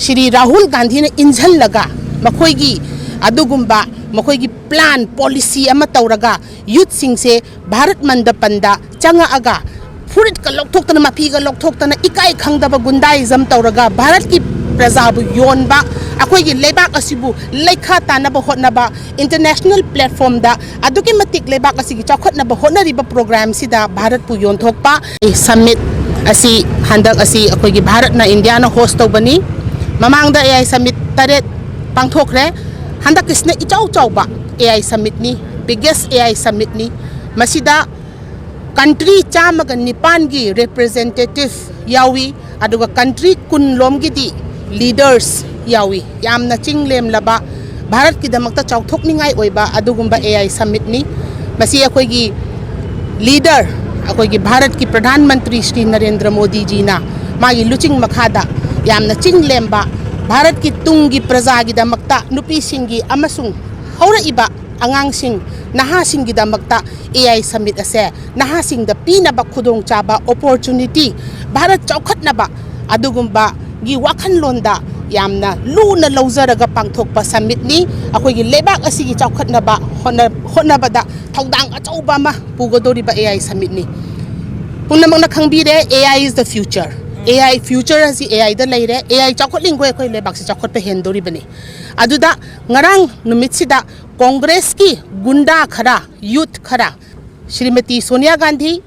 Shri Rahul Gandhi ne injhal laga makhoigi adugumba makhoigi plan policy ama tauraga youth sing se Bharat mandapanda changa aga furit ka lokthok tana mapi ga lokthok tana ikai khangdaba gundaism tauraga Bharat ki prajabu yonba akhoigi lebak asibu leikha tanaba hotnaba international platform da aduki matik lebak asigi chawkhatnaba hotnariba program sida Bharat pu yon thokpa summit asi handak asi akhoigi Bharat na India na host tawbani mamang da AI summit taret pangthokre handak kisna ichaw chawba AI summit ni biggest AI summit ni masida country chamaga nipan gi representative yawi aduga country kunlom gi di leaders yawi yamna chinglem laba Bharat ki damakta chawthok ningai oiba adugumba AI summit ni masi akhoigi leader akhoigi Bharat ki Pradhan Mantri Shri Narendra Modi ji na magi luching makhada yamna chinglemba Bharat ki tungi praja gi damakta nupi singi amasung haura iba angang sing naha sing gi damakta AI summit ase naha sing da pina ba khudong chaba opportunity Bharat chawkhat na ba adugumba gi wakhan londa yamna luna lawzaraga pangthokpa summit ni akhoigi lebak asigi chawkhat na ba honna ba da thawdang achauba ma pugodori ba AI summit ni punamang nakhangbire AI is the future AI future asi AI da leire AI chawkhat lingoi khoi lebak si chawkhat pe hendori bani aduda ngarang numit sida Congress ki gunda khara youth khara Shrimati Sonia Gandhi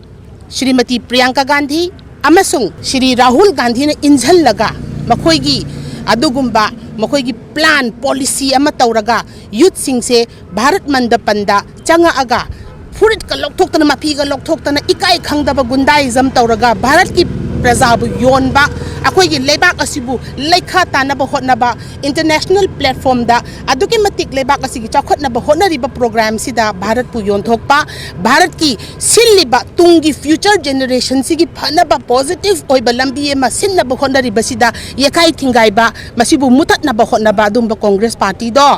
Shrimati Priyanka Gandhi amasung Shri Rahul Gandhi ne injhal laga makhoigi adugumba makhoigi plan policy ama tauraga youth sing se Bharat mandapanda changa aga furit ka lokthok tana mapi ga lokthok tana ikai khangdaba gundaism tauraga Bharat ki prajabu yonba akhoigi lebak asibu leikha tanaba hotnaba international platform da aduki matik lebak asigi chawkhatnaba hotnariba program sida Bharat pu yon thokpa Bharat ki silliba tungi future generation sigi phanaba positive oiba lambi ema sinnaba hotnariba sida yekai thingaiba masibu mutatnaba hotnaba dumba Congress party do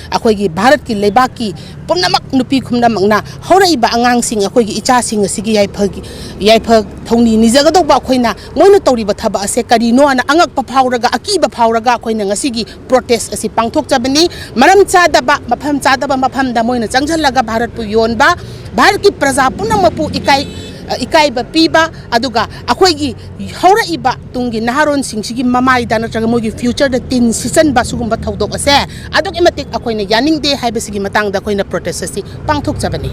akhoigi Bharat ki lebak ki pumnamak nupi khumnamak na hauraiba angang sing akhoigi icha sing asigi yaipha thongni nijaga dogba akhoina moina toriba thaba ase karino ana angak pa phawraga akiba phawraga akhoina ngasigi protest asi pangthok chabani maram chadaba mafam da moina changjallaga Bharat pu yonba Bharat ki praja punamapu ikai ba piba aduga akhoigi hauraiba tungi naharon singsigi mamai da natraga mogi future da tin season ba sugumba thaudok ase aduk imatik akhoina yaning de haibasigi matang da akhoina protest asi pangthok chabani